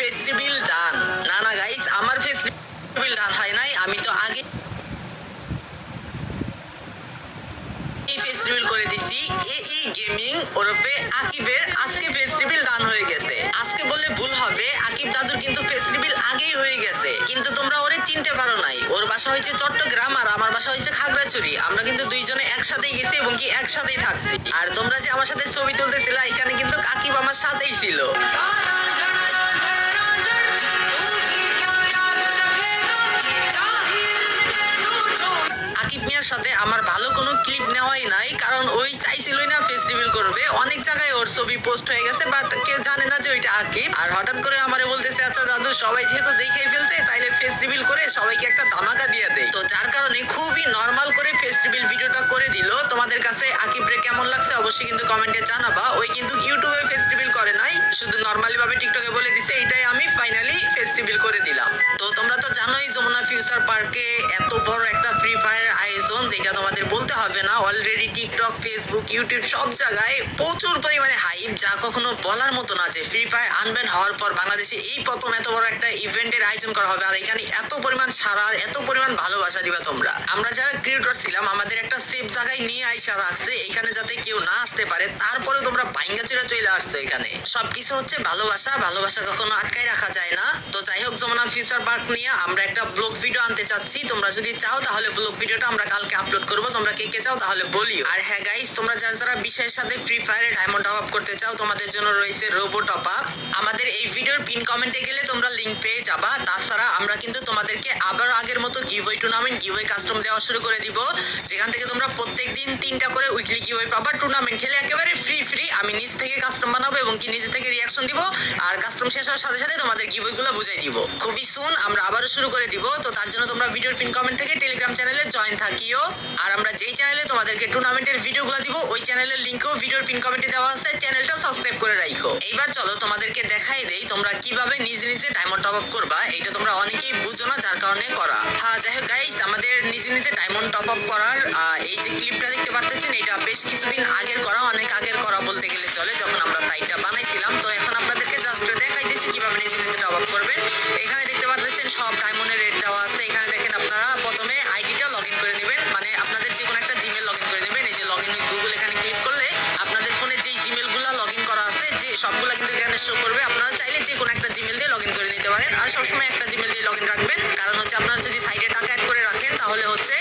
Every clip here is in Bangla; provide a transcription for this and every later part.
ফেস্টিভ্যাল ডান। না না গাইস, আমার ফেস্টিভ্যাল ডান হয় নাই। আমি তো আগে ফেস্টিভ্যাল করে দিছি। এই গেমিং ওরফে আকিবের আজকে ফেস্টিভ্যাল ডান হয়ে গেছে। আজকে বললে ভুল হবে, আকিব দাদুর কিন্তু ফেস্টিভ্যাল আগেই হয়ে গেছে, কিন্তু তোমরা ওরে চিনতে পারো নাই। ওর বাসা হয়েছে চট্টগ্রাম আর আমার বাসা হয়েছে খাগড়াছড়ি। আমরা কিন্তু দুইজনে একসাথেই গেছি এবং কি একসাথেই থাকছি। আর তোমরা যে আমার সাথে ছবি তুলতেছিল, এখানে কিন্তু আকিব আমার সাথেই ছিল। আকিব মিয়ার সাথে আমার ভালো কোনো ক্লিপ নেওয়াই নাই, কারণ ওই চাইছিলই না ফেস্টিভ্যাল করবে। অনেক জায়গায় ওর ছবি পোস্ট হয়ে গেছে, বাট কেউ জানে না যে ওইটা আকিব। আর হঠাৎ করে আমারে বলতেছে, আচ্ছা দাদু সবাই যেহেতু দেখেই ফেলছে, তাইলে ফেস্টিভ্যাল করে সবাইকে একটা ধামাকা দিয়ে দেয়। তো যার কারণে খুবই নর্মাল করে ফেস্টিভ্যাল ভিডিওটা করে দিল। তোমাদের কাছে আকিবরে কেমন লাগছে অবশ্যই কিন্তু কমেন্টে জানাবা। ওই কিন্তু ইউটিউবে ফেস্টিভ্যাল করে নাই, শুধু নর্মালি ভাবে টিকটকে বলে দিছে। এইটাই আমি ফাইনালি ফেস্টিভ্যাল করে দিলাম। তো তোমরা তো জানোই যমুনা ফিউচার পার্কে এত বড় একটা ফ্রি ফায়ার আয়োজন, যেটা তোমাদের বলতে হবে না। অলরেডি টিকটক, ফেসবুক, ইউটিউব সব জায়গায় প্রচুর পরিমাণে হাইপ, যা কখনো বলার মতো না। যে ফ্রি ফায়ার আনব্যান হওয়ার পর বাংলাদেশে এই প্রথম এত বড় একটা ইভেন্টের আয়োজন করা হবে, আর এখানে এত পরিমাণ সারা, এত পরিমাণ ভালোবাসা দিবা তোমরা। আমরা যারা ক্রিয়েটর ছিলাম, আমাদের একটা সেফ জায়গায় নিয়ে আইসা রাখছে, এখানে যাতে কেউ না আসতে পারে। তারপরে তোমরা বাইঙ্গা চলে চলে আসছো। এখানে সবকিছু হচ্ছে ভালোবাসা, ভালোবাসা কখনো আটকায় রাখা যায় না। তো যাই হোক, যমুনা ফিউচার পার্ক নিয়ে আমরা একটা ব্লগ ভিডিও আনতে চাচ্ছি। তোমরা যদি চাও তাহলে ব্লগ ভিডিওটা আমরা কালকে আপলোড করবো। তোমরা কে কে চাও তাহলে বলিও। আর হ্যাঁ গাইস, তোমরা যারা যারা বিষয়ের সাথে ফ্রি ফায়ারে ডায়মন্ড টপ আপ করতে চাও, তোমাদের জন্য রয়েছে রোবো টপ আপ। আমাদের এই ভিডিওর পিন কমেন্টে গেলে তোমরা লিংক পেয়ে যাবা। তাছাড়া আমরা কিন্তু তোমাদেরকে আবার আগের মতো গিভওয়ে টুর্নামেন্ট, গিভওয়ে কাস্টম দেওয়া শুরু করে দিব, যেখান থেকে তোমরা প্রত্যেকদিন 3টা করে উইকলি গিভওয়ে পাবা। টুর্নামেন্ট খেলে একেবারে ফ্রি। আমি নিজ থেকে কাস্টম বানাবো এবং কি নিজে থেকে রিয়াকশন দিব, আর কাস্টম শেষ হওয়ার সাথে সাথে তোমাদের গিভওয়ে গুলো বুঝাই দিব। খুবই সুন আমরা আবারও শুরু করে দিব। তো তার জন্য তোমরা ভিডিওর পিন কমেন্ট থেকে টেলিগ্রাম চ্যানেলে জয়েন থাকিও। আর আমরা যেই চ্যানেলে তোমাদেরকে টুর্নামেন্টের ভিডিওগুলো দিব, ওই চ্যানেলের লিংকও ভিডিওর পিন কমেন্টে দেওয়া আছে। চ্যানেলটা সাবস্ক্রাইব করে রাখো। এইবার চলো তোমাদেরকে দেখাই দেই তোমরা কিভাবে নিজে নিজে ডায়মন্ড টপ আপ করবা। এটা তোমরা অনেকেই বুঝো না, যার কারণে করা। হ্যাঁ, যাই হোক গাইস, আমাদের নিজে নিজে ডায়মন্ড টপ আপ করার এই যে ক্লিপটা দেখতে পারতেছেন, এটা বেশ কিছুদিন আগের করা, অনেক আগের করা বলতে গেলে চলে, যখন আমরা সাইটটা বানাইছিলাম। তো এখন আপনাদেরকে জাস্ট দেখাই দিচ্ছি কিভাবে নিজে নিজে টপ আপ করবেন। এখানে দেখতে পারতেছেন সব ডায়মন্ডের রেট দেওয়া আছে। এখানে দেখেন, আপনারা প্রথমে আইডিটা লগ ইন করে নেবেন, মানে আপনাদের যে কোনো একটা জিমেল লগ ইন করে নেবেন। এই যে লগ ইন উইথ গুগল, এখানে ক্লিক করলে আপনাদের ফোনে যেই জিমেল গুলা লগ ইন করা আছে, যে সবগুলা কিন্তু এখানে শো করবে। আপনারা চাইলে যে কোনো একটা জিমেল দিয়ে লগ ইন করে নিতে পারেন, আর সবসময় একটা জিমেল দিয়ে লগ ইন রাখবেন। কারণ হচ্ছে আপনারা যদি সাইডে টাকা অ্যাড করে রাখেন, তাহলে হচ্ছে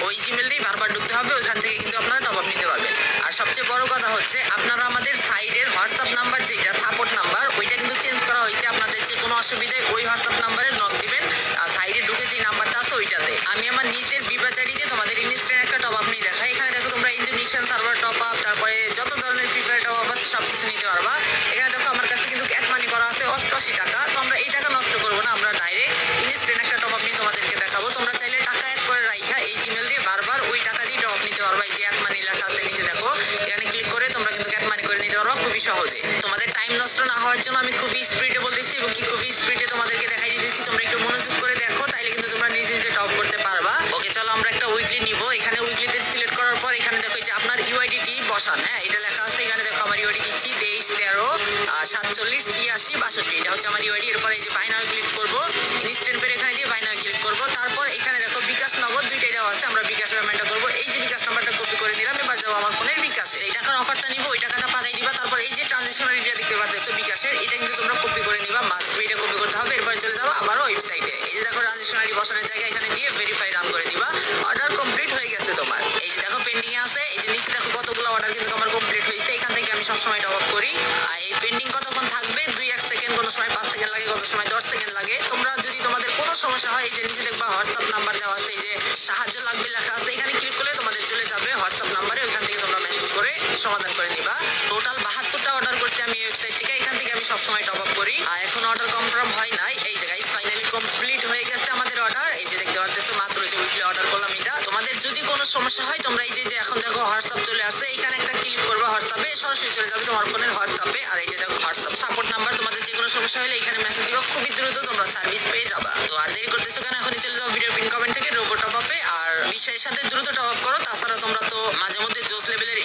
ওই জিমেল দিয়ে বারবার ঢুকতে হবে, ওইখান থেকে কিন্তু আপনারা টপ আপ নিতে পারবেন। আর সবচেয়ে বড় কথা হচ্ছে, আপনারা আমাদের সাইডের হোয়াটসঅ্যাপ নাম্বার, যেটা সাপোর্ট নাম্বার, ওইটা কিন্তু চেঞ্জ করা হয়েছে। আপনাদের যে কোনো অসুবিধায় ওই হোয়াটসঅ্যাপ নাম্বারে নক দিবেন, আর সাইডে ঢুকে যে নাম্বারটা আছে ওইটাতে। আমি আমার নিজের বিবাচারিতে তোমাদের ইনস্ট্যান্ট একটা টপ আপ নিয়ে দেখাই। এখানে দেখো তোমরা ইন্দোনেশিয়ান সার্ভার টপ আপ, তারপরে যত ধরনের ফ্রি ফায়ার টপ আপ আছে সবকিছু নিতে পারবা। এখানে দেখো আমার কাছে কিন্তু অ্যাড মানি করা আছে 88 টাকা। তো আমরা এই টাকা নষ্ট করবো না, আমরা ডাইরেক্ট ইনস্ট্যান্ট একটা টপ আপ নিয়ে তোমাদেরকে দেখাবো। তোমরা চাইলে টাকা অ্যাড করে রাখা এই জিমেল দিয়ে বারবার ওই টাকা দিয়ে টপ আপ নিতে পারবা। এই যে অ্যাড মানি লেখা আছে নিচে দেখো, এখানে ক্লিক করে তোমরা কিন্তু অ্যাড মানি করে নিতে পারবা খুবই সহজে। তোমাদের টাইম নষ্ট না হওয়ার জন্য আমি খুবই স্পিডে বলতেছি এবং কি খুবই স্পিডে তোমাদেরকে দেখাই দিতেছি। তোমরা একটু মনোযোগ করে দেখো, তাইলে কিন্তু তোমরা নিজে নিজে টপ করতে পারবা। ওকে চলো আমরা একটা উইকলি নিব। এখানে উইকলিতে সিলেক্ট করার পর এখানে দেখো যে আপনার ইউআইডি বসান। হ্যাঁ, এটা লেখা আছে। এখানে দেখো আমার ইউআইডি দিচ্ছি 23 13 47 86 62। এটা হচ্ছে আমার ইউআইডি। এরপর এই যে বাই নাও ক্লিক করবো, ইনস্ট্যান্ট পের এখানে দিয়ে বাই নাও ক্লিক করবো। তারপর এখানে দেখো বিকাশ নগদ দুইটাই দেওয়া আছে, আমরা বিকাশ পেমেন্টটা করবো। এই যে বিকাশ নাম্বারটা কপি করে নিলাম। এবার যাবো আমার ফোনের বিকাশে, এই টাকার অফারটা নিবো, ওই টাকাটা পাঠাই দিবা। তারপর এই যে ট্রানজেকশন আইডিটা দেখতে পাচ্ছ বিকাশের, এটা কিন্তু তোমরা কপি করে নিবা, মাস্ট বি, এটা কপি করতে হবে। এরপর চলে যাবো আবারও ওয়েবসাইটে। এই যে দেখো ট্রানজেকশন আইডি বসানোর জায়গা, এখানে দিয়ে ভেরিফাই রান করে দিবা। অর্ডার কমপ্লিট হয়ে গেছে তোমার। এই যে দেখো পেন্ডিং এ আছে। এই যে নিচে দেখো কতগুলো অর্ডার কিন্তু আমার কমপ্লিট হয়েছে। এখান থেকে আমি সবসময় টপ আপ করি। আর এই পেন্ডিং কতক্ষণ থাকবে, 2-1 সেকেন্ড, কোনো সময় 5 সেকেন্ড লাগে, কত সময় 10 সেকেন্ড লাগে। তোমরা যদি তোমাদের কোনো সমস্যা হয়, এই যে নিচে দেখবা হোয়াটসঅ্যাপ নাম্বার দেওয়া আছে, এই যে সাহায্য লাগবে লেখা আছে, এখানে ক্লিক করলে তোমাদের চলে যাবে হোয়াটসঅ্যাপ নাম্বারে। ওইখান থেকে তোমরা মেসেজ করে সমাধান করে নিবা। টোটাল 72টা অর্ডার করছি আমি এই ওয়েবসাইট থেকে। এখান থেকে আমি সবসময় টপ আপ করি। আর এখন অর্ডার কনফার্ম হয় নাই। এই যে গাইস ফাইনালি কমপ্লিট হয়ে গেছে আমাদের অর্ডার। এই যে দেখতে পাচ্ছ মাত্র যে উইকলি অর্ডার করলাম এটা। তোমাদের যদি কোনো সমস্যা হয়, তোমরা এই যে এখন দেখো হোয়াটসঅ্যাপ চলে আসছে, এখানে একটা ক্লিক করবা হোয়াটসঅ্যাপে, সরাসরি চলে যাবে তোমার ফোনের হোয়াটসঅ্যাপে। আর এই যে দেখো হোয়াটসঅ্যাপ সাপোর্ট নাম্বার, তোমাদের যে কোনো সমস্যা হলে এখানে মেসেজ দিবা, খুবই দ্রুত তোমরা সার্ভিস পেয়ে যাবা। তো আর দেরি করতেছো কেন, এখনই চলে যাও ভিডিও পিন কমেন্ট থেকে রোবো টপ আপে, আর বিষয়ের সাথে দ্রুত টপ আপ করো। তাছাড়া তোমরা তো মাঝে মধ্যে জোস লেভেলের